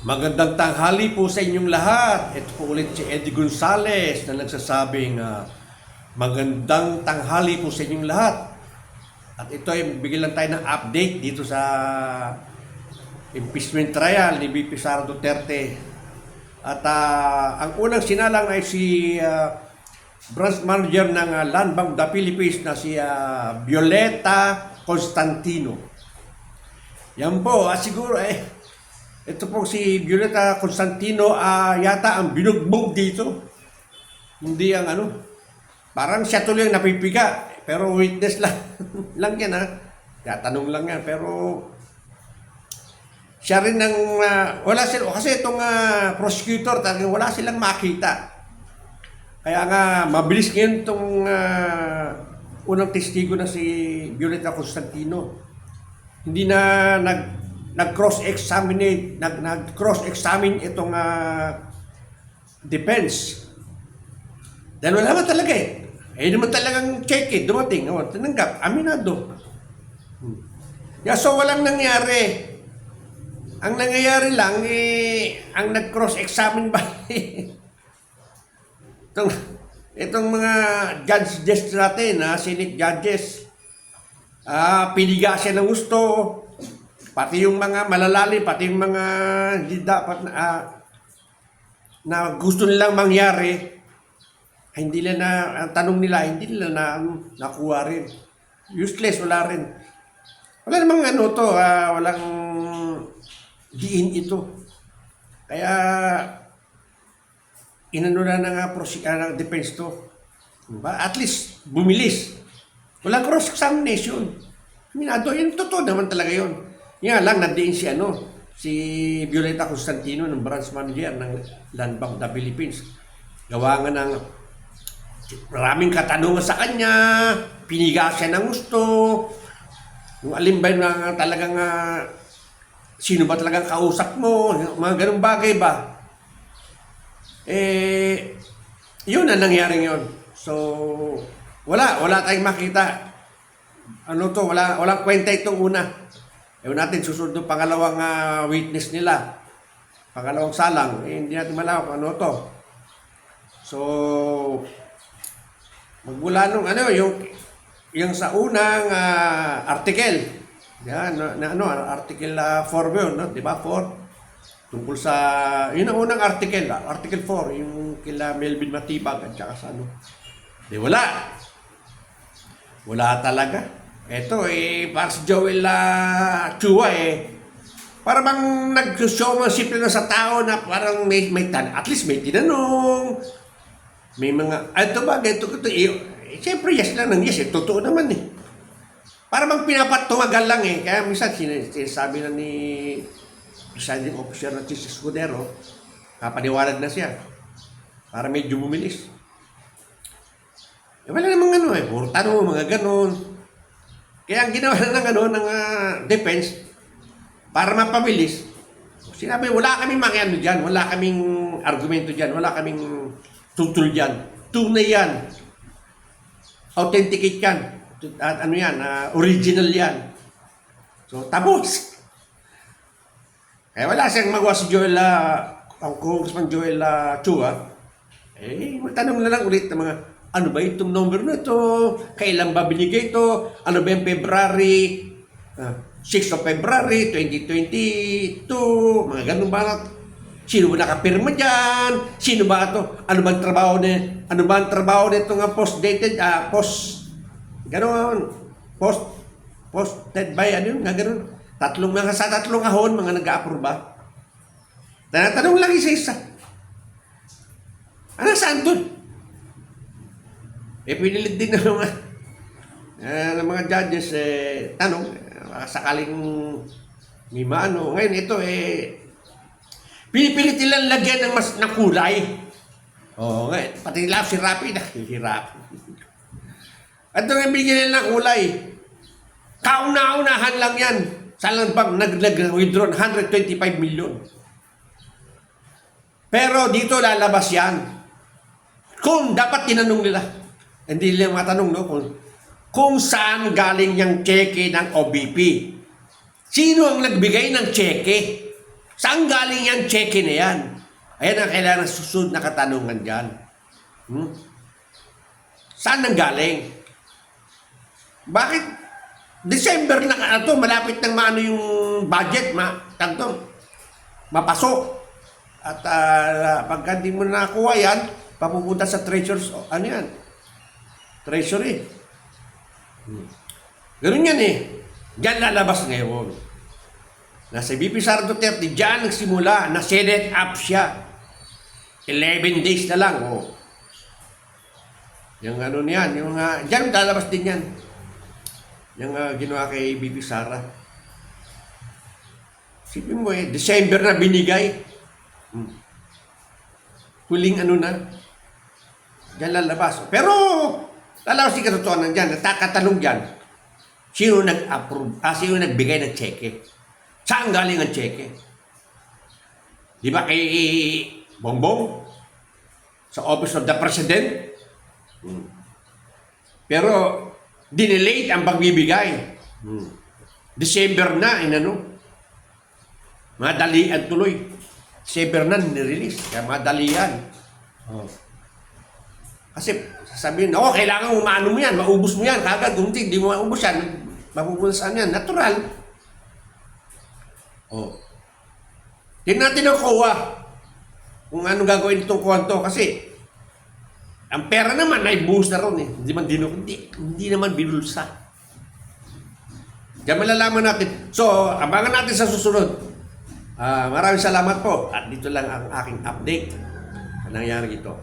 Magandang tanghali po sa inyong lahat. Ito po ulit si Eddie Gonzalez na nagsasabing magandang tanghali po sa inyong lahat. At ito ay bigyan lang tayo ng update dito sa impeachment trial ni VP Sara Duterte. At ang unang sinalang ay si branch manager ng Land Bank of the Philippines na si Violeta Constantino. Yan po, siguro ito po si Violeta Constantino yata ang binugbog dito. Hindi ang parang siya tuloy ang napipiga. Pero witness lang, lang yan Tatanong lang yan. Pero siya rin ang, wala sila, kasi itong prosecutor talagang wala silang makita. Kaya nga, mabilis ngayon itong unang testigo na si Violeta Constantino. Hindi na nag-cross-examine itong defense. Dahil wala naman talaga naman talagang check dumating, tinanggap, aminado. So walang nangyari. Ang nangyayari lang, ang nag-cross-examine ba, itong mga judges natin, Senate judges, piniga siya ng gusto, pati yung mga malalalim, pati yung mga hindi dapat na gusto nilang mangyari, hindi nila ang tanong nila, hindi nila nakuha rin. Useless, wala rin. Wala namang walang diin ito. Kaya, inano na ng defense to. Diba? At least, bumilis. Walang cross-examination. Minado, yun, totoo naman talaga yun. Nga lang, nandiin si Violeta Constantino ng branch manager ng Land Bank of the Philippines. Gawa nga ng maraming katanungan sa kanya, piniga siya ng gusto, yung alimbay na talagang sino ba talagang kausap mo, mga ganung bagay ba? Yun ang nangyari yun. So, wala tayong makita. Walang kwenta itong una. Ewan natin susunod ng pangalawang witness nila. Pangalawang salang. Hindi natin malaw kung ano to. So, magmula nung yung sa unang article. Yan, article 4 yun, no? Di ba? 4. Tungkol sa, yun ang unang article, article 4, yung kila Melvin Matibag at saka sa Di wala. Wala talaga. Ito para si Joel Chua para bang nag-show man simple na sa tao na parang may at least may tinanong. May mga, ito ba, ganito. Siyempre yes lang ng yes, totoo naman Para bang pinapatumagal lang Kaya minsan sinasabi na ni presiding officer na si Escudero, kapaniwalag na siya. Para medyo bumilis. Wala namang puro tanong, mga ganon. Kaya ang ginawa ng defense, para mapabilis, sinabi, wala kaming makiano dyan, wala kaming argumento dyan, wala kaming tutol dyan. Tunay yan. Authenticate yan. Original yan. So, tapos. Kaya wala siyang magawa si Joel, ang Congressman Joel Chua. Magtanong na lang ulit ng mga, ano ba itong number na ito? Kailan ba binigay ito? Ano ba yung February? 6 of February 2022? Mga ganun ba? Sino ba nakapirma dyan? Sino ba ito? Ano ba ang trabaho niya? Ano ba ang trabaho nito nga post-dated? Ganon. Post-dated by, nga ganon. Sa tatlong ahon, mga nag-a-aproba. Tanatanong lang isa-isa. Ano saan doon? Pinilit din ng mga judges, tanong, sakaling may maano. Ngayon ito, pinipilit nilang lagyan ng mas nakulay. Ngayon, pati lang si Rapi, nakihirap. At nung bigyan nila ng kulay, kauna-unahan lang yan. Sa Land Bank, nag-withdraw 125 million. Pero dito lalabas yan. Kung dapat tinanong nila, hindi nila matanong, kung saan galing yung cheque ng OBP. Sino ang nagbigay ng cheque? Saan galing yung cheque na yan? Ayan ang kailangan ng susunod na katanungan dyan. Saan nang galing? Bakit December na ito, malapit ng maano yung budget, mapasok. At pagka di mo nakakuha yan, papupunta sa treasury. Ganun yan eh. Diyan lalabas ngayon. Nasa VP Sara Duterte, diyan nagsimula, na Senate up siya. 11 days na lang, oh. Yung ano niyan, diyan lalabas din yan. Yung ginawa kay VP Sara. Sipin mo December na binigay. Huling ano na. Diyan lalabas. Pero, lalabas yung katotohanan dyan, natakatanong dyan, sino nag-approve, sino nagbigay ng cheque? Saan galing ang cheque? Di ba kay Bongbong? Sa Office of the President? Pero, dinelate ang pagbibigay. December na, madalian tuloy. December na, nirelease. Kaya madalian. Kasi, sasabihin, kailangan umano mo yan, maubos mo yan, kagad, kung di mo maubos yan, mapupuntasan yan. Natural. Tingnan natin ang COA. Kung anong gagawin itong COA to. Kasi, ang pera naman ay buhos na ron eh. Hindi naman binulsa. Diyan malalaman natin. So, abangan natin sa susunod. Maraming salamat po. At dito lang ang aking update. Anong nangyari ito.